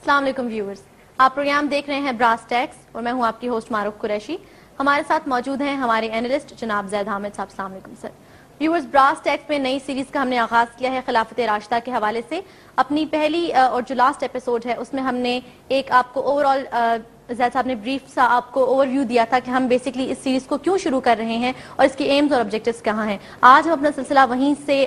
السلام علیکم ویورز، آپ پروگرام دیکھ رہے ہیں براس ٹیکس اور میں ہوں آپ کی ہوسٹ معروف قریشی. ہمارے ساتھ موجود ہیں ہمارے اینالسٹ جناب زید حامد صاحب. السلام علیکم سر. ویورز، براس ٹیکس میں نئی سیریز کا ہم نے آغاز کیا ہے خلافت راشدہ کے حوالے سے. اپنی پہلی اور جو لاسٹ ایپیسوڈ ہے اس میں ہم نے ایک آپ کو اوور آل زید صاحب نے بریف سا آپ کو اوور ویو دیا تھا کہ ہم بیسکلی اس سیریز کو کیوں شروع کر رہے ہیں اور اس کے ایمز اور آبجیکٹیوز کہاں ہیں. آج ہم اپنا سلسلہ وہیں سے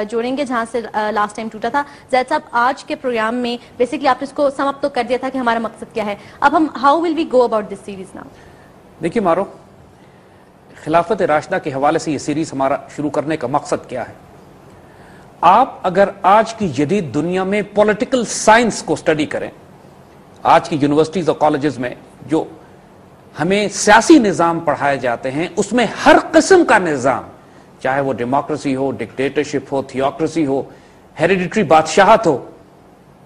جوڑیں گے جہاں سے لاسٹ ٹائم ٹوٹا تھا. زید صاحب، آج کے پروگرام میں بیسکلی آپ نے اس کو سم اپ تو کر دیا تھا کہ ہمارا مقصد کیا ہے. اب ہم how will we go about this series now? دیکھیے مارو، خلافت راشدہ کے حوالے سے یہ سیریز ہمارا شروع کرنے کا مقصد کیا ہے. آپ اگر آج کی جدید دنیا میں پولیٹیکل سائنس کو سٹڈی کریں، آج کی یونیورسٹیز اور کالجز میں جو ہمیں سیاسی نظام پڑھائے جاتے ہیں، اس میں ہر قسم کا نظام، چاہے وہ ڈیموکریسی ہو، ڈکٹیٹرشپ ہو، تھیوکریسی ہو، ہیریڈیٹری بادشاہت ہو،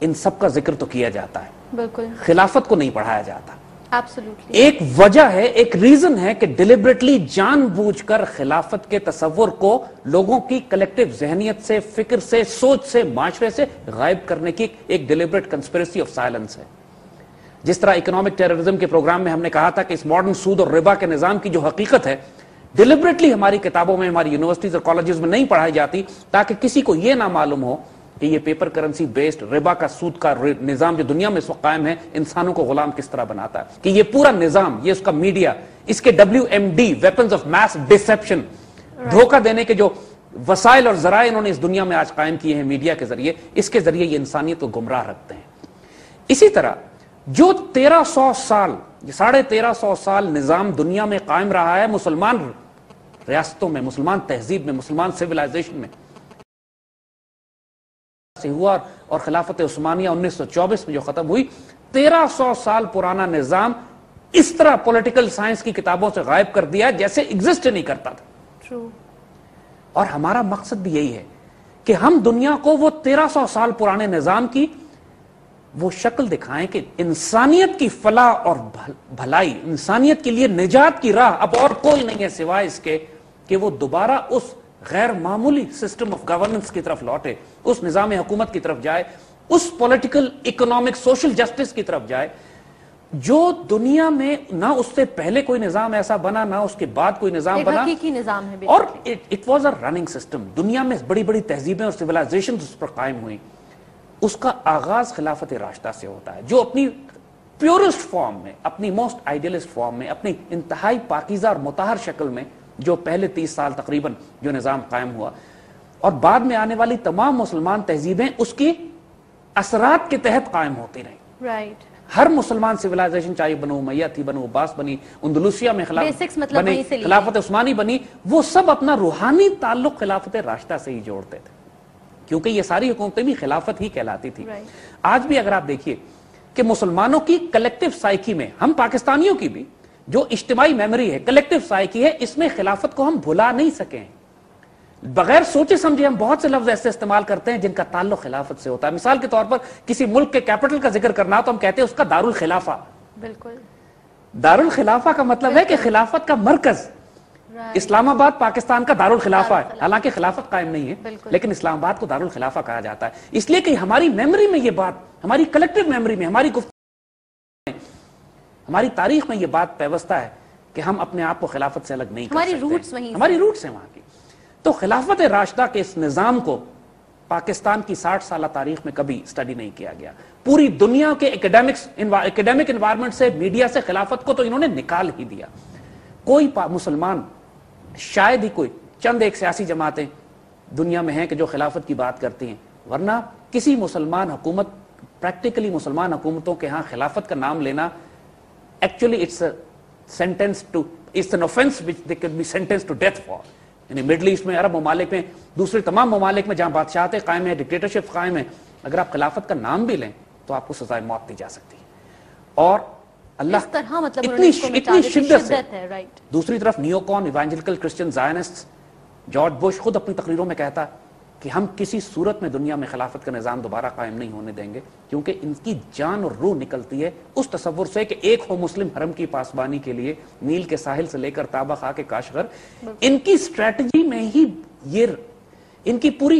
ان سب کا ذکر تو کیا جاتا ہے. بالکل. خلافت کو نہیں پڑھایا جاتا. Absolutely. ایک وجہ ہے، ایک ریزن ہے کہ ڈیلیبریٹلی جان بوجھ کر خلافت کے تصور کو لوگوں کی کلیکٹیو ذہنیت سے، فکر سے، سوچ سے، معاشرے سے غائب کرنے کی ایک ڈیلیبریٹ کنسپریسی آف سائلنس ہے. جس طرح اکنامک ٹیررزم کے پروگرام میں ہم نے کہا تھا کہ اس ماڈرن سود اور ربا کے نظام کی جو حقیقت ہے ڈیلیبریٹلی ہماری کتابوں میں، ہماری یونیورسٹیز اور کالجز میں نہیں پڑھائی جاتی، تاکہ کسی کو یہ نہ معلوم ہو کہ یہ پیپر کرنسی بیسڈ ربا کا سود کا نظام جو دنیا میں اس وقت قائم ہے انسانوں کو غلام کس طرح بناتا ہے. کہ یہ پورا نظام، یہ اس کا میڈیا، اس کے WMD weapons of mass deception, دھوکہ دینے کے جو وسائل اور ذرائع انہوں نے اس دنیا میں آج قائم کیے ہیں میڈیا کے ذریعے، اس کے ذریعے یہ انسانیت کو گمراہ رکھتے ہیں. اسی طرح جو 1300 سال، 1350 سال نظام دنیا میں قائم رہا ہے مسلمان ریاستوں میں، مسلمان تہذیب میں، مسلمان سیولائزیشن میں سے ہوا، اور خلافت عثمانیہ 1924 میں جو ختم ہوئی، 1300 سال پرانا نظام اس طرح پولیٹیکل سائنس کی کتابوں سے غائب کر دیا جیسے ایگزسٹ نہیں کرتا تھا. True. اور ہمارا مقصد بھی یہی ہے کہ ہم دنیا کو وہ 1300 سال پرانے نظام کی وہ شکل دکھائیں کہ انسانیت کی فلاح اور بھلائی، انسانیت کے لیے نجات کی راہ اب اور کوئی نہیں ہے سوائے اس کے کہ وہ دوبارہ اس غیر معمولی سسٹم آف گورننس کی طرف لوٹے، اس نظام حکومت کی طرف جائے، اس پولیٹیکل، اکنامک، سوشل جسٹس کی طرف جائے جو دنیا میں نہ اس سے پہلے کوئی نظام ایسا بنا، نہ اس کے بعد کوئی نظام بنا. حقیقی نظام ہے اور it was a running system. دنیا میں بڑی بڑی تہذیبیں اور سیولائزیشن اس پر قائم ہوئی. اس کا آغاز خلافت راشدہ سے ہوتا ہے، جو اپنی پیورسٹ فارم میں، اپنی موسٹ آئیڈیلسٹ فارم میں، اپنی انتہائی پاکیزہ اور مطہر شکل میں، جو پہلے 30 سال تقریباً جو نظام قائم ہوا، اور بعد میں آنے والی تمام مسلمان تہذیبیں اس کی اثرات کے تحت قائم ہوتی رہیں. Right. ہر مسلمان سیولائزیشن، چاہے بنو امیہ تھی، بنو عباس بنی، اندلوسیہ میں خلافت عثمانی بنی، وہ سب اپنا روحانی تعلق خلافت راشدہ سے ہی جوڑتے تھے، کیونکہ یہ ساری حکومتیں بھی خلافت ہی کہلاتی تھی. آج بھی اگر آپ دیکھیے کہ مسلمانوں کی کلیکٹیو سائیکی میں، ہم پاکستانیوں کی بھی جو اجتماعی میموری ہے، کلیکٹیو سائیکی ہے، اس میں خلافت کو ہم بھلا نہیں سکیں. بغیر سوچے سمجھے ہم بہت سے لفظ ایسے استعمال کرتے ہیں جن کا تعلق خلافت سے ہوتا ہے. مثال کے طور پر کسی ملک کے کیپٹل کا ذکر کرنا تو ہم کہتے ہیں اس کا دارالخلافہ. بالکل. دارالخلافہ کا مطلب ہے کہ خلافت کا مرکز. اسلام آباد پاکستان کا دارالخلافہ ہے، حالانکہ خلافت قائم نہیں ہے، لیکن اسلام آباد کو دارالخلافہ کہا جاتا ہے، اس لیے کہ ہماری میموری میں یہ بات، ہماری کلیکٹیو میموری میں، ہماری گفتگو، ہماری تاریخ میں یہ بات پیوستہ ہے کہ ہم اپنے آپ کو خلافت سے الگ نہیں کر سکتے. ہماری روٹس ہیں وہاں کی. تو خلافت راشدہ کے اس نظام کو پاکستان کی 60 سالہ تاریخ میں کبھی سٹڈی نہیں کیا گیا. پوری دنیا کے ایکڈیمک انوائرمنٹ سے، میڈیا سے خلافت کو تو انہوں نے نکال ہی دیا. کوئی مسلمان، شاید ہی کوئی چند ایک سیاسی جماعتیں دنیا میں ہیں کہ جو خلافت کی بات کرتی ہیں، ورنہ کسی مسلمان حکومت، پریکٹیکلی مسلمان حکومتوں کے ہاں خلافت کا نام لینا actually it's an offense which they could be sentenced to death for. یعنی مڈل ایسٹ میں، عرب ممالک میں، دوسرے تمام ممالک میں جہاں بادشاہتیں قائم ہیں، ڈکٹیٹرشپ قائم ہے، اگر آپ خلافت کا نام بھی لیں تو آپ کو سزائے موت دی جا سکتی ہے. اور اللہ اتنی شدت سے. دوسری طرف نیوکون، ایوانجلیکل کرسچن زائنسٹ، جارج بش خود اپنی تقریروں میں کہتا کہ ہم کسی صورت میں دنیا میں خلافت کا نظام دوبارہ قائم نہیں ہونے دیں گے، کیونکہ ان کی جان اور روح نکلتی ہے اس تصور سے کہ ایک ہو مسلم حرم کی پاسبانی کے لیے نیل کے ساحل سے لے کر تابہ خاک کاشغر. ان کی اسٹریٹجی میں ہی یہ، ان کی پوری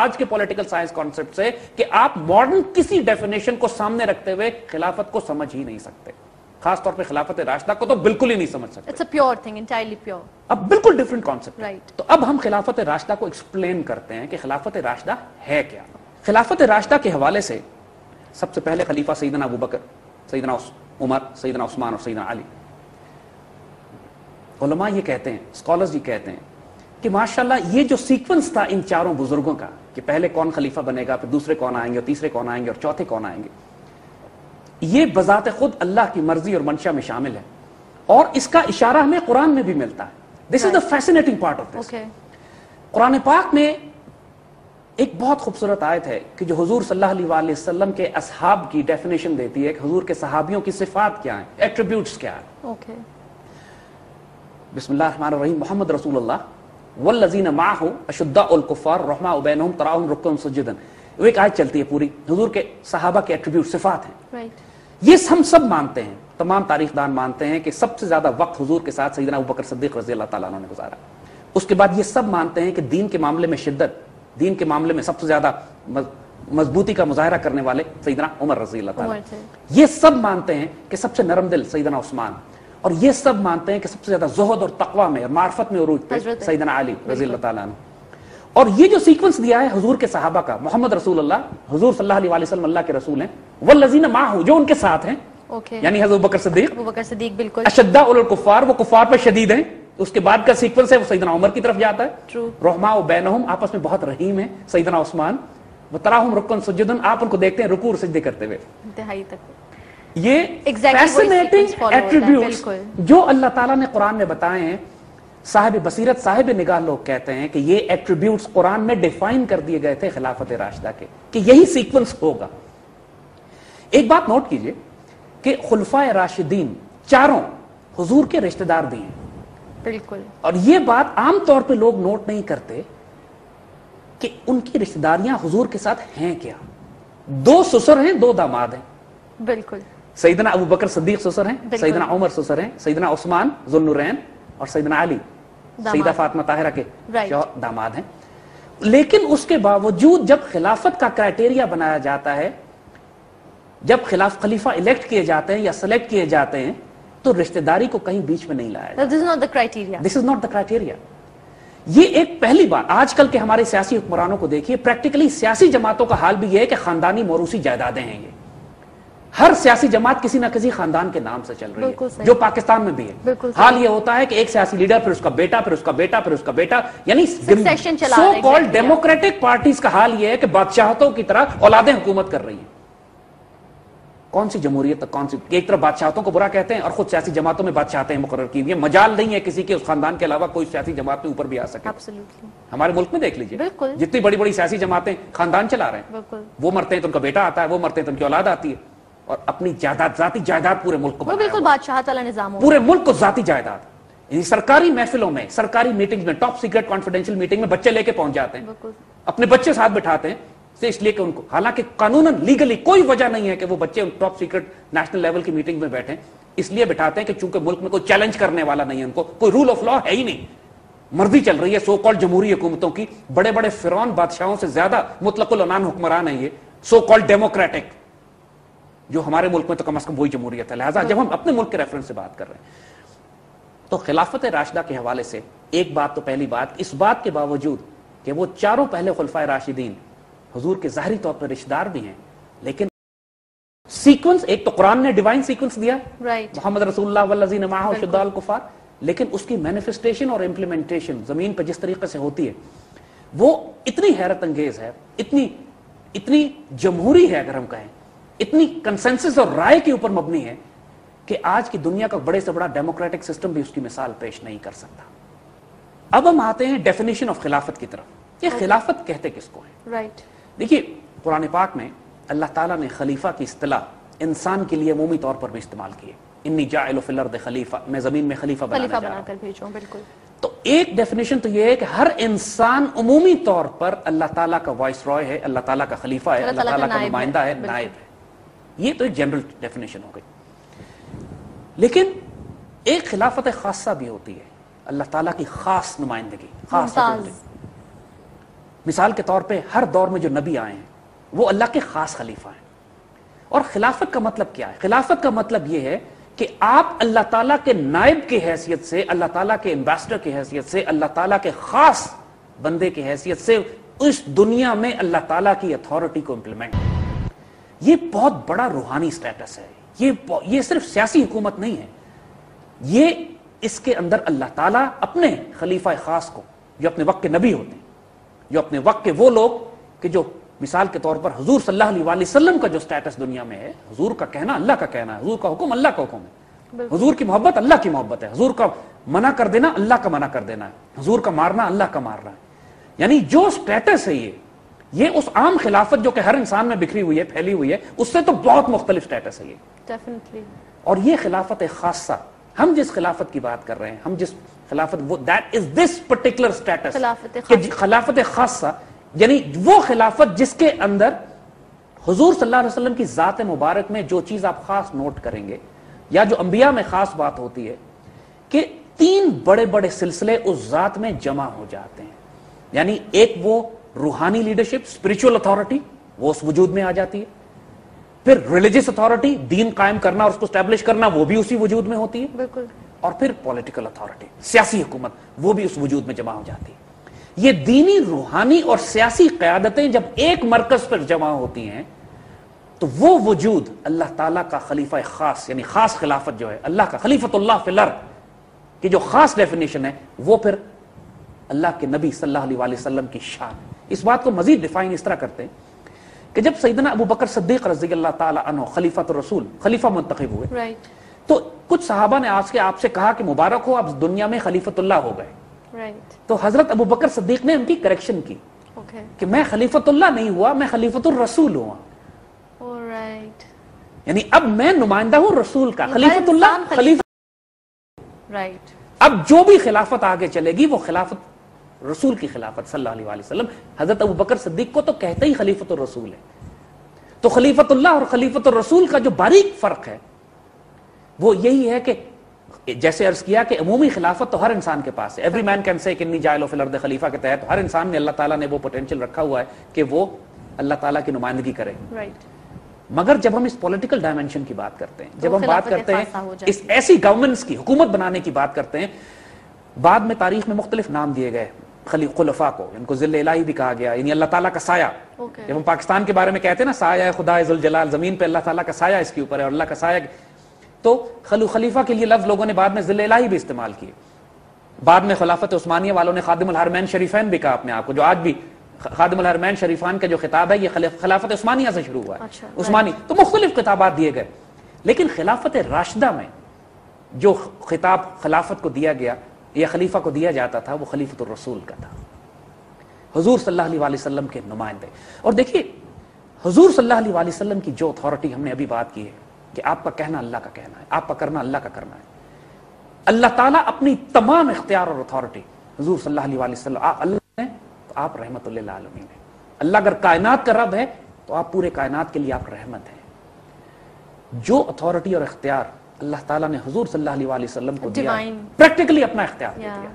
آج کے پولیٹیکل سائنس کانسیپٹ سے کہ آپ ماڈرن کسی ڈیفینیشن کو سامنے رکھتے ہوئے خلافت کو سمجھ ہی نہیں سکتے. خاص طور پہ خلافت راشدہ کو تو بالکل ہی نہیں سمجھ سکتے. It's a pure thing, entirely pure. اب بالکل ڈیفرنٹ کانسیپٹ. Right. تو اب ہم خلافت راشدہ کو ایکسپلین کرتے ہیں کہ خلافت راشدہ ہے کیا. خلافت راشدہ کے حوالے سے سب سے پہلے خلیفہ سیدنا ابو بکر، سیدنا عمر، سیدنا عثمان اور سیدنا علی. علماء یہ کہتے ہیں، اسکالرز یہ کہتے ہیں کہ ماشاءاللہ یہ جو سیکوینس تھا ان چاروں بزرگوں کا کہ پہلے کون خلیفہ بنے گا، پھر دوسرے کون آئیں گے، اور تیسرے کون آئیں گے، اور چوتھے کون آئیں گے، یہ بذات خود اللہ کی مرضی اور منشا میں شامل ہے اور اس کا اشارہ ہمیں قرآن میں بھی ملتا ہے. دس از دا فیسنیٹنگ پارٹ آف دس. قرآن پاک میں ایک بہت خوبصورت آیت ہے کہ جو حضور صلی اللہ علیہ وآلہ وسلم کے اصحاب کی ڈیفینیشن دیتی ہے کہ حضور کے صحابیوں کی صفات کیا ہیں، ایٹریبیوٹس کیا ہیں. بسم اللہ الرحمن الرحیم. محمد رسول اللہ والذین معہ اشداء الکفار رحماء بینہم تراہم رکعا سجدا. وہ ایک آیت چلتی ہے پوری، حضور کے صحابہ کے ایٹریبیوٹ، صفات ہیں. یہ ہم سب مانتے ہیں، تمام تاریخ دان مانتے ہیں کہ سب سے زیادہ وقت حضور کے ساتھ سیدنا ابوبکر صدیق رضی اللہ تعالیٰ عنہ نے گزارا. اس کے بعد یہ سب مانتے ہیں کہ دین کے معاملے میں شدت، دین کے معاملے میں سب سے زیادہ مضبوطی کا مظاہرہ کرنے والے سیدنا عمر رضی اللہ تعالیٰ. یہ سب مانتے ہیں کہ سب سے نرم دل سیدنا عثمان، اور یہ سب مانتے ہیں کہ سب سے زیادہ زہد اور تقوی میں اور معرفت میں عروج پہ سیدنا علی رضی اللہ تعالیٰ عنہ. اور یہ جو سیکوینس دیا ہے حضور کے صحابہ کا، محمد رسول اللہ، حضور صلی اللہ علیہ وسلم اللہ کے رسول ہیں، والذین معہ جو ان کے ساتھ ہیں، یعنی حضرت ابوبکر صدیق، بالکل اشداء الکفار، وہ کفار پر شدید ہیں. اس کے بعد کا سیکوینس ہے وہ سیدنا عمر کی طرف جاتا ہے، رحماء بینہم، آپس میں بہت رحیم ہیں سیدنا عثمان، وتراہم رکعا سجدا، آپ ان کو دیکھتے ہیں رکوع اور سجدے کرتے ہوئے. انتہائی تک یہ فیسنیٹنگ ایٹریبیوٹس جو اللہ تعالیٰ نے قرآن میں بتائے ہیں. صاحب بصیرت، صاحب نگاہ لوگ کہتے ہیں کہ یہ ایٹریبیوٹس قرآن میں ڈیفائن کر دیے گئے تھے خلافت راشدہ کے کہ یہی سیکوینس ہوگا. ایک بات نوٹ کیجئے کہ خلفائے راشدین چاروں حضور کے رشتہ دار بھی ہیں. بالکل. اور یہ بات عام طور پہ لوگ نوٹ نہیں کرتے کہ ان کی رشتہ داریاں حضور کے ساتھ ہیں کیا. 2 سسر ہیں، 2 داماد ہیں. بالکل. سیدنا ابو بکر صدیق سسر ہیں، سیدنا عمر سسر ہیں، سیدنا عثمان ذو النورین اور سیدنا علی سیدہ فاطمہ طاہرہ کے داماد ہیں. لیکن اس کے باوجود جب خلافت کا کرائٹیریا بنایا جاتا ہے، جب خلیفہ الیکٹ کیے جاتے ہیں یا سلیکٹ کیے جاتے ہیں، تو رشتہ داری کو کہیں بیچ میں نہیں لایا جاتا. This is not the criteria. یہ ایک پہلی بات. آج کل کے ہمارے سیاسی حکمرانوں کو دیکھیے، پریکٹیکلی سیاسی جماعتوں کا حال بھی یہ ہے کہ خاندانی موروثی جائیدادیں ہیں. یہ ہر سیاسی جماعت کسی نہ کسی خاندان کے نام سے چل رہی ہے، جو پاکستان میں بھی ہے. حال یہ ہوتا ہے کہ ایک سیاسی لیڈر، پھر اس کا بیٹا، پھر اس کا بیٹا، پھر اس کا بیٹا، یعنی سو کالڈ ڈیموکریٹک پارٹیز کا حال یہ ہے کہ بادشاہتوں کی طرح اولادیں حکومت کر رہی ہیں. کون سی جمہوریت، کون سی، ایک طرف بادشاہتوں کو برا کہتے ہیں اور خود سیاسی جماعتوں میں بادشاہتیں مقرر کی. یہ مجال نہیں ہے کسی کے اس خاندان کے علاوہ کوئی سیاسی جماعت میں اوپر بھی آ سکے. ہمارے ملک میں دیکھ لیجیے، جتنی بڑی بڑی سیاسی جماعتیں خاندان چلا رہے ہیں، وہ مرتے ہیں تو ان کا بیٹا آتا ہے، وہ مرتے ہیں تو ان کی اولاد آتی ہے، اور اپنی جائیداد، ذاتی جائیداد پورے ملک کو، بالکل بادشاہت والا نظام، پورے ملک کو ذاتی جائیداد. سرکاری محفلوں میں، سرکاری میٹنگز میں، ٹاپ سیکرٹ کانفیڈینشیل میٹنگ میں بچے لے کے پہنچ جاتے ہیں، اپنے بچے ساتھ بٹھاتے ہیں اس لیے کہ ان کو، حالانکہ قانوناً لیگلی کوئی وجہ نہیں ہے کہ وہ بچے ٹاپ سیکرٹ نیشنل لیول کی میٹنگ میں بیٹھیں، اس لیے بٹھاتے ہیں کہ چونکہ ملک میں کوئی چیلنج کرنے والا نہیں ہے، ان کو کوئی رول آف لا ہے ہی نہیں، مرضی چل رہی ہے سو کالڈ جمہوری حکومتوں کی. بڑے بڑے فرعون بادشاہوں سے زیادہ مطلق العنان حکمران ہیں یہ سو کالڈ ڈیموکریٹک، جو ہمارے ملک میں تو کم از کم وہی جمہوریت ہے. لہٰذا جب ہم اپنے ملک کے ریفرنس سے بات کر رہے ہیں تو خلافت راشدہ کے حوالے سے ایک بات تو پہلی بات، اس بات کے باوجود کہ وہ چاروں پہلے خلفائے راشدین حضور کے ظاہری طور پر رشتہ دار بھی ہیں، لیکن سیکوینس ایک تو قرآن نے ڈیوائن سیکوینس دیا، محمد رسول اللہ والذین معہ اشداء الکفار، لیکن اس کی مینیفیسٹیشن اور امپلیمنٹیشن زمین پہ جس طریقے سے ہوتی ہے وہ اتنی حیرت انگیز ہے، اتنی جمہوری ہے، اگر ہم کہیں اتنی کنسنسس اور رائے کے اوپر مبنی ہے کہ آج کی دنیا کا بڑے سے بڑا ڈیموکریٹک سسٹم بھی اس کی مثال پیش نہیں کر سکتا. اب ہم آتے ہیں ڈیفینیشن آف خلافت کی طرف. یہ خلافت کہتے کس کو ہے؟ دیکھیے قرآن پاک میں اللہ تعالیٰ نے خلیفہ کی اصطلاح انسان کے لیے عمومی طور پر بھی استعمال کی ہے. انی جاعل فی الارض خلیفہ، میں زمین میں خلیفہ بنا کر بھیجوں. بالکل. تو ایک ڈیفینیشن تو یہ ہے کہ ہر انسان عمومی طور پر اللہ تعالیٰ کا وائس رائے ہے، اللہ تعالیٰ کا خلیفہ ہے، اللہ تعالیٰ کا نمائندہ ہے، نائب ہے. یہ تو ایک جنرل ڈیفینیشن ہو گئی. لیکن ایک خلافت خاصہ بھی ہوتی ہے، اللہ تعالیٰ کی خاص نمائندگی، خاص مثال کے طور پہ ہر دور میں جو نبی آئے ہیں وہ اللہ کے خاص خلیفہ ہیں. اور خلافت کا مطلب کیا ہے؟ خلافت کا مطلب یہ ہے کہ آپ اللہ تعالیٰ کے نائب کی حیثیت سے، اللہ تعالیٰ کے ایمبیسڈر کی حیثیت سے، اللہ تعالیٰ کے خاص بندے کی حیثیت سے اس دنیا میں اللہ تعالیٰ کی اتھارٹی کو امپلیمنٹ. یہ بہت بڑا روحانی سٹیٹس ہے. یہ صرف سیاسی حکومت نہیں ہے، یہ اس کے اندر اللہ تعالیٰ اپنے خلیفہ خاص کو، جو اپنے وقت کے نبی ہوتے ہیں، جو اپنے وقت کے وہ لوگ کہ جو مثال کے طور پر حضور صلی اللہ علیہ وسلم کا جو سٹیٹس دنیا میں ہے، حضور کا کہنا اللہ کا کہنا ہے، حضور کا حکم اللہ کا حکم ہے، حضور کی محبت اللہ کی محبت ہے، حضور کا منع کر دینا اللہ کا منع کر دینا ہے، حضور کا مارنا اللہ کا مارنا ہے. یعنی جو سٹیٹس ہے یہ اس عام خلافت جو کہ ہر انسان میں بکھری ہوئی ہے، پھیلی ہوئی ہے، اس سے تو بہت مختلف سٹیٹس ہے یہ. ڈیفینیٹلی. اور یہ خلافت خاصہ، ہم جس خلافت کی بات کر رہے ہیں، ہم جس خلافت، وہ that is this particular status, خلافت خاصہ، یعنی وہ خلافت جس کے اندر حضور صلی اللہ علیہ وسلم کی ذات مبارک میں جو چیز آپ خاص نوٹ کریں گے، یا جو انبیاء میں خاص بات ہوتی ہے کہ 3 بڑے بڑے سلسلے اس ذات میں جمع ہو جاتے ہیں. یعنی ایک وہ روحانی لیڈرشپ، اسپرچول اتھارٹی، وہ اس وجود میں آ جاتی ہے. پھر ریلیجس اتھارٹی، دین قائم کرنا اور اس کو اسٹیبلش کرنا، وہ بھی اسی وجود میں ہوتی ہے. بالکل. اور پھر پولیٹیکل اتھارٹی، سیاسی حکومت، وہ بھی اس وجود میں جمع ہو جاتی ہے. یہ دینی، روحانی اور سیاسی قیادتیں جب ایک مرکز پر جمع ہوتی ہیں تو وہ وجود اللہ تعالیٰ کا خلیفہ خاص، یعنی خاص خلافت جو ہے، اللہ کا خلیفۃ اللہ فی الارض کی جو خاص ڈیفینیشن ہے، وہ پھر اللہ کے نبی صلی اللہ علیہ وسلم کی شان. اس بات کو مزید ڈیفائن اس طرح کرتے ہیں کہ جب سیدنا ابو بکر صدیق رضی اللہ تعالی عنہ خلیفۃ الرسول، خلیفہ منتخب ہوئے، تو کچھ صحابہ نے آج کے آپ سے کہا کہ مبارک ہو، آپ دنیا میں خلیفۃ اللہ ہو گئے. تو حضرت ابو بکر صدیق نے ان کی کریکشن کی کہ میں خلیفۃ اللہ نہیں ہوا، میں خلیفۃ الرسول ہوا. یعنی اب میں نمائندہ ہوں رسول کا، خلیفۃ اللہ خلیفہ. اب جو بھی خلافت آگے چلے گی وہ خلافت رسول کی خلافت صلی اللہ علیہ وسلم. حضرت ابو بکر صدیق کو تو کہتے ہی خلیفۃ الرسول ہے. تو خلیفۃ اللہ اور خلیفۃ الرسول کا جو باریک فرق ہے وہ یہی ہے کہ جیسے عرض کیا کہ عمومی خلافت تو ہر انسان کے پاس ہے. ایوری مین کین سے انی جاعل فی الارض خلیفہ کے تحت ہر انسان میں اللہ تعالیٰ نے وہ پوٹینشیل رکھا ہوا ہے کہ وہ اللہ تعالیٰ کی نمائندگی کرے. مگر جب ہم اس پولیٹیکل ڈائمینشن کی بات کرتے ہیں، جب ہم بات کرتے ہیں اس ایسی گورنمنٹس کی، حکومت بنانے کی بات کرتے ہیں، بعد میں تاریخ میں مختلف نام دیے گئے خلفاء کو، ان کو ذل الہی بھی کہا گیا، یعنی اللہ تعالیٰ کا سایہ. جب ہم پاکستان کے بارے میں کہتے ہیں نا سایہ خدا ذوالجلال، زمین پہ اللہ تعالیٰ کا سایہ اس کے اوپر ہے اور اللہ کا سایہ، تو خلیفہ کے لیے لفظ لوگوں نے بعد میں ذل الہی بھی استعمال کیے. بعد میں خلافت عثمانیہ والوں نے خادم الحرمین شریفین بھی کہا اپنے آپ کو، جو آج بھی خادم الحرمین شریفان کا جو خطاب ہے یہ خلافت عثمانیہ سے شروع ہوا ہے. عثمانی تو مختلف خطابات دیے گئے، لیکن خلافت راشدہ میں جو خطاب خلافت کو دیا گیا یا خلیفہ کو دیا جاتا تھا وہ خلیفۃ الرسول کا تھا، حضور صلی اللہ علیہ وسلم کے نمائندے. اور دیکھیے حضور صلی اللہ علیہ وسلم کی جو اتھارٹی ہم نے ابھی بات کی ہے کہ آپ کا کہنا اللہ کا کہنا ہے، آپ کا کرنا اللہ کا کرنا ہے. اللہ تعالیٰ اپنی تمام اختیار اور اتھارٹی حضور صلی اللہ علیہ وسلم، اللہ نے تو آپ رحمت للعالمین ہیں. اللہ اگر کائنات کا رب ہے تو آپ پورے کائنات کے لیے آپ رحمت ہیں. جو اتھارٹی اور اختیار اللہ تعالیٰ نے حضور صلی اللہ علیہ وسلم کو دیا، پریکٹیکلی اپنا اختیار دے دیا.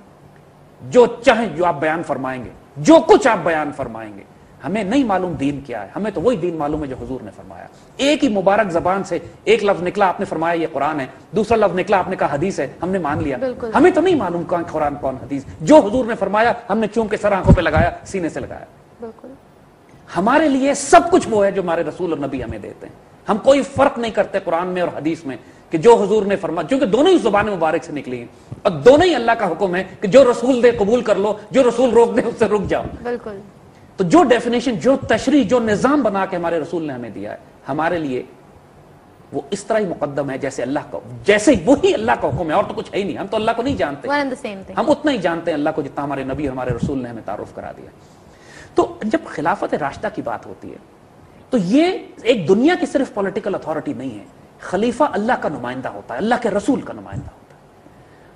جو چاہیں جو آپ بیان فرمائیں گے، جو کچھ آپ بیان فرمائیں گے. ہمیں نہیں معلوم دین کیا ہے، ہمیں تو وہی دین معلوم ہے جو حضور نے فرمایا. ایک ہی مبارک زبان سے ایک لفظ نکلا، آپ نے فرمایا یہ قرآن ہے، دوسرا لفظ نکلا آپ نے کہا حدیث ہے، ہم نے مان لیا. ہمیں تو نہیں معلوم کون قرآن کون حدیث، جو حضور نے فرمایا ہم نے چونکہ سر آنکھوں پہ لگایا، سینے سے لگایا. ہمارے لیے سب کچھ وہ ہے جو ہمارے رسول اور نبی ہمیں دیتے ہیں. ہم کوئی فرق نہیں کرتے قرآن میں اور حدیث میں کہ جو حضور نے فرمایا، کیونکہ دونوں ہی زبان مبارک سے نکلی ہیں اور دونوں ہی اللہ کا حکم ہے کہ جو رسول دے قبول کر لو، جو رسول روک دے اس سے رک جاؤ. بالکل. تو جو ڈیفینیشن، جو تشریح، جو نظام بنا کے ہمارے رسول نے ہمیں دیا ہے، ہمارے لیے وہ اس طرح ہی مقدم ہے جیسے اللہ کا، جیسے وہی اللہ کا حکم ہے، اور تو کچھ ہے ہی نہیں. ہم تو اللہ کو نہیں جانتے، ہم اتنا ہی جانتے ہیں اللہ کو جتنا ہمارے نبی اور ہمارے رسول نے ہمیں تعارف کرا دیا. تو جب خلافت راشدہ کی بات ہوتی ہے تو یہ ایک دنیا کی صرف پولیٹیکل اتھارٹی نہیں ہے. خلیفہ اللہ کا نمائندہ ہوتا ہے، اللہ کے رسول کا نمائندہ ہوتا ہے.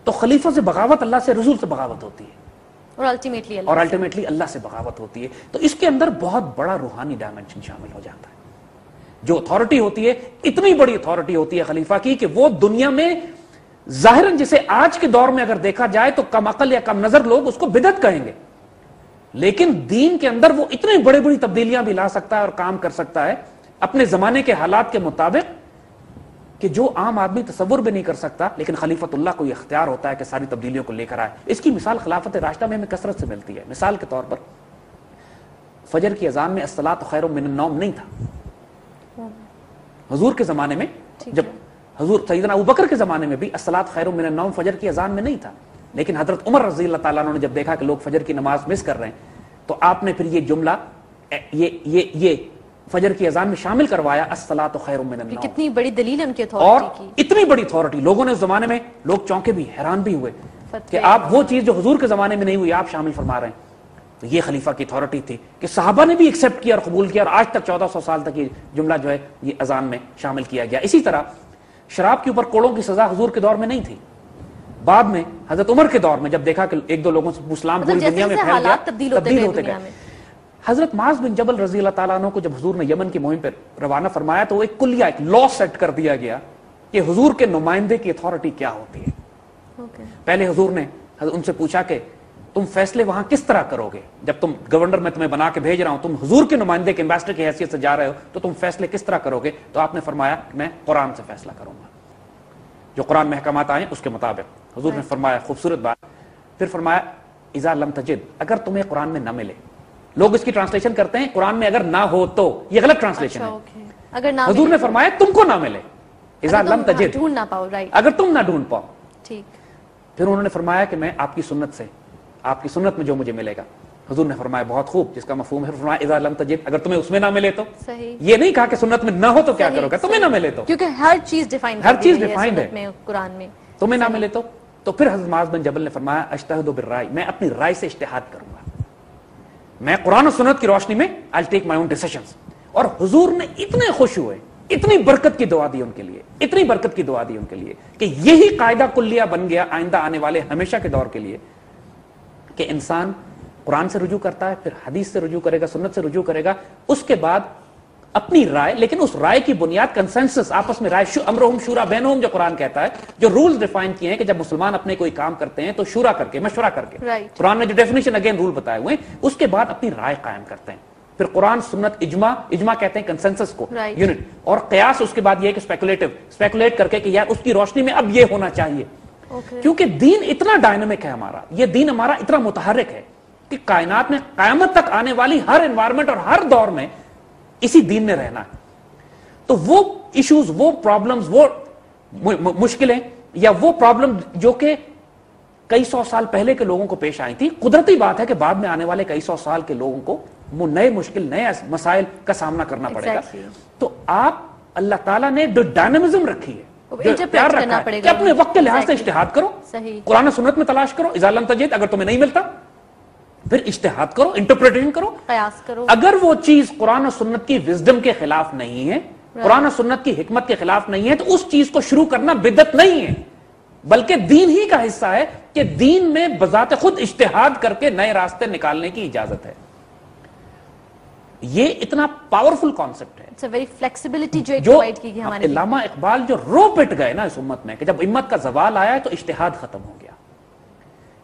تو خلیفہ سے بغاوت اللہ سے، رسول سے بغاوت ہوتی ہے، اور الٹیمیٹلی اللہ سے بغاوت ہوتی ہے. تو اس کے اندر بہت بڑا روحانی ڈائمنشن شامل ہو جاتا ہے. جو اتھارٹی ہوتی ہے، اتنی بڑی اتھارٹی ہوتی ہے خلیفہ کی کہ وہ دنیا میں ظاہراً جسے آج کے دور میں اگر دیکھا جائے تو کم عقل یا کم نظر لوگ اس کو بدعت کہیں گے، لیکن دین کے اندر وہ اتنے بڑے بڑی تبدیلیاں بھی لا سکتا ہے اور کام کر سکتا ہے اپنے زمانے کے حالات کے مطابق کہ جو عام آدمی تصور بھی نہیں کر سکتا، لیکن خلیفۃ اللہ کو یہ اختیار ہوتا ہے کہ ساری تبدیلیوں کو لے کر آئے. اس کی مثال خلافت راشدہ میں ہمیں کثرت سے ملتی ہے. مثال کے طور پر فجر کی اذان میں الصلاۃ خیر من النوم نہیں تھا. حضور کے زمانے میں، جب حضور سیدنا ابوبکر کے زمانے میں بھی الصلاۃ خیر من النوم فجر کی اذان میں نہیں تھا، لیکن حضرت عمر رضی اللہ تعالیٰ عنہ نے جب دیکھا کہ لوگ فجر کی نماز مس کر رہے ہیں تو آپ نے پھر یہ جملہ یہ فجر کی اذان میں شامل کروایا، الصلاۃ خیر من النوم. کتنی بڑی دلیل ان کی اور اتھارٹی کی. اتنی بڑی اتھارٹی لوگوں نے اس زمانے میں، لوگ چونکے بھی، حیران بھی ہوئے کہ آپ وہ چیز جو حضور کے زمانے میں نہیں ہوئی آپ شامل فرما رہے ہیں. تو یہ خلیفہ کی اتھارٹی تھی کہ صحابہ نے بھی ایکسیپٹ کیا اور قبول کیا، اور آج تک 1400 سال تک یہ جملہ جو ہے یہ اذان میں شامل کیا گیا. اسی طرح شراب کے اوپر کوڑوں کی سزا حضور کے دور میں نہیں تھی، بعد میں حضرت عمر کے دور میں جب دیکھا کہ ایک دو لوگوں سے اسلام پوری دنیا میں پھیل گیا، تبدیل ہوتے گئے. حضرت معاذ بن جبل رضی اللہ تعالیٰ عنہ کو جب حضور نے یمن کی مہم پر روانہ فرمایا تو ایک کلیہ، ایک لا سیٹ کر دیا گیا کہ حضور کے نمائندے کی اتھارٹی کیا ہوتی ہے. پہلے حضور نے ان سے پوچھا کہ تم فیصلے وہاں کس طرح کرو گے، جب تم گورنر میں تمہیں بنا کے بھیج رہا ہوں، تم حضور کے نمائندے کے ایمبیسڈر کی حیثیت سے جا رہے ہو، تو تم فیصلے کس طرح کرو گے؟ تو آپ نے فرمایا کہ میں قرآن سے فیصلہ کروں گا، جو قرآن میں احکامات آئے اس کے مطابق. حضور نے فرمایا، خوبصورت بات، پھر فرمایا اذا لم تجد، اگر تمہیں قرآن میں نہ ملے. لوگ اس کی ٹرانسلیشن کرتے ہیں قرآن میں اگر نہ ہو تو، یہ غلط ٹرانسلیشن ہے. حضور نے فرمایا تم کو نہ ملے، اذا لم تجد، ڈھونڈ نہ پاؤ، اگر تم نہ ڈھونڈ پاؤ. ٹھیک. پھر انہوں نے فرمایا کہ میں آپ کی سنت سے، آپ کی سنت میں جو مجھے ملے گا. حضور نے فرمایا بہت خوب، جس کا مفہوم ہے. فرمایا اذا لم تجد، اگر تمہیں اس میں نہ ملے تو. یہ نہیں کہا کہ سنت میں نہ ہو تو کیا کرو گے، تمہیں نہ ملے تو، کیونکہ ہر چیز ڈیفائنڈ ہے قرآن میں. تمہیں نہ ملے تو پھر حضرت معاذ بن جبل نے فرمایا اجتہد بالرائے، میں اپنی رائے سے اجتہاد کروں گا، میں قرآن و سنت کی روشنی میں I'll take my own decisions. اور حضور نے اتنے خوش ہوئے، اتنی برکت کی دعا دی ان کے لیے، اتنی برکت کی دعا دی ان کے لیے کہ یہی قاعدہ کلیہ بن گیا آئندہ آنے والے ہمیشہ کے دور کے لیے کہ انسان قرآن سے رجوع کرتا ہے، پھر حدیث سے رجوع کرے گا، سنت سے رجوع کرے گا، اس کے بعد اپنی رائے، لیکن اس رائے کی بنیاد کنسنسس، آپس میں رائے، امرہم شورا بینہم جو قرآن کہتا ہے، جو رولز ڈیفائن کیے ہیں کہ جب مسلمان اپنے کوئی کام کرتے ہیں تو شورا کر کے، مشورہ کر کے، قرآن نے جو ڈیفینیشن اگین رول بتائے ہوئے ہیں، اس کے بعد اپنی رائے قائم کرتے ہیں. پھر قرآن سنت اجماع کہتے ہیں کنسنسس کو، یونٹ، اور قیاس اس کے بعد یہ کہ اسپیکولیٹ کر کے کہ یار اس کی روشنی میں اب یہ ہونا چاہیے. کیونکہ دین اتنا ڈائنامک ہے ہمارا، یہ دین ہمارا اتنا متحرک ہے کہ کائنات میں قیامت تک آنے والی ہر انوائرمنٹ اور ہر دور میں اسی دین نے رہنا ہے. تو وہ ایشوز، وہ پرابلمز، وہ مشکلیں یا وہ پرابلم جو کہ کئی سو سال پہلے کے لوگوں کو پیش آئی تھی، قدرتی بات ہے کہ بعد میں آنے والے کئی سو سال کے لوگوں کو وہ نئے مشکل، نئے مسائل کا سامنا کرنا پڑے گا. تو آپ، اللہ تعالیٰ نے جو ڈائنامزم رکھی ہے، جو پیار رکھا ہے کہ اپنے وقت کے لحاظ سے اجتہاد کرو، قرآن و سنت میں تلاش کرو، اذا لم تجد، اگر تمہیں نہیں ملتا پھر اجتہاد کرو، انٹرپریٹیشن کرو، قیاس کرو. اگر وہ چیز قرآن و سنت کی وزڈم کے خلاف نہیں ہے، قرآن و سنت کی حکمت کے خلاف نہیں ہے، تو اس چیز کو شروع کرنا بدعت نہیں ہے، بلکہ دین ہی کا حصہ ہے کہ دین میں بذات خود اجتہاد کر کے نئے راستے نکالنے کی اجازت ہے. یہ اتنا پاورفل کانسیپٹ ہے جو علامہ اقبال جو رو پٹ گئے نا اس امت میں کہ جب امت کا زوال آیا تو اجتہاد ختم ہو گیا.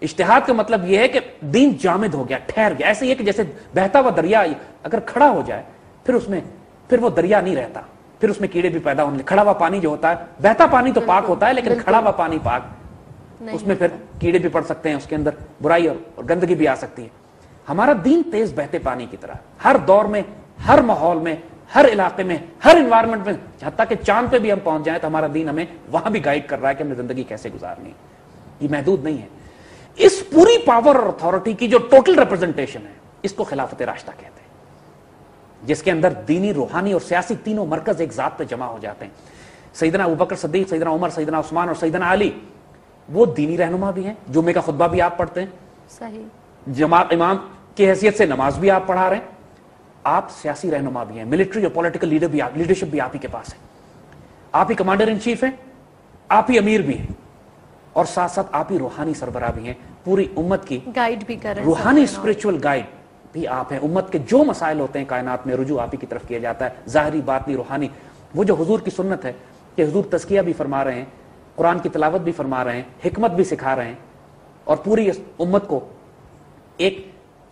اجتہاد کا مطلب یہ ہے کہ دین جامد ہو گیا، ٹھہر گیا. ایسے یہ کہ جیسے بہتا ہوا دریا اگر کھڑا ہو جائے پھر وہ دریا نہیں رہتا، پھر اس میں کیڑے بھی پیدا ہونے. کھڑا ہوا پانی جو ہوتا ہے، بہتا پانی تو پاک ہوتا ہے، لیکن کھڑا ہوا پانی پاک، اس میں پھر کیڑے بھی پڑ سکتے ہیں، اس کے اندر برائی اور گندگی بھی آ سکتی ہے. ہمارا دین تیز بہتے پانی کی طرح ہر دور میں، ہر ماحول میں، ہر علاقے میں، ہر انوائرمنٹ میں، حتیٰ کہ چاند پہ بھی ہم پہنچ جائیں تو ہمارا دین ہمیں وہاں بھی گائیڈ کر رہا ہے کہ ہمیں زندگی کیسے گزارنی ہے. یہ محدود نہیں ہے. اس پوری پاور اور اتھارٹی کی جو ٹوٹل ریپرزنٹیشن ہے، اس کو خلافت راشدہ کہتے ہیں، جس کے اندر دینی، روحانی اور سیاسی تینوں مرکز ایک ذات پہ جمع ہو جاتے ہیں. سیدنا ابوبکر صدیق، سیدنا عمر، سیدنا عثمان اور سیدنا علی وہ دینی رہنما بھی ہیں. جمعے کا خطبہ بھی آپ پڑھتے ہیں، صحیح، جماعت امام کی حیثیت سے نماز بھی آپ پڑھا رہے ہیں. آپ سیاسی رہنما بھی ہیں، ملٹری اور پولیٹیکل لیڈرشپ بھی آپ ہی کے پاس ہے. آپ ہی کمانڈر ان چیف ہیں، آپ ہی امیر بھی ہیں، اور ساتھ ساتھ آپ ہی روحانی سربراہ بھی ہیں. پوری امت کی گائیڈ بھی کر رہے ہیں، روحانی اسپرچول گائیڈ بھی آپ ہیں. امت کے جو مسائل ہوتے ہیں کائنات میں، رجوع آپ ہی کی طرف کیا جاتا ہے، ظاہری، باطنی، روحانی. وہ جو حضور کی سنت ہے کہ حضور تزکیہ بھی فرما رہے ہیں، قرآن کی تلاوت بھی فرما رہے ہیں، حکمت بھی سکھا رہے ہیں، اور پوری اس امت کو ایک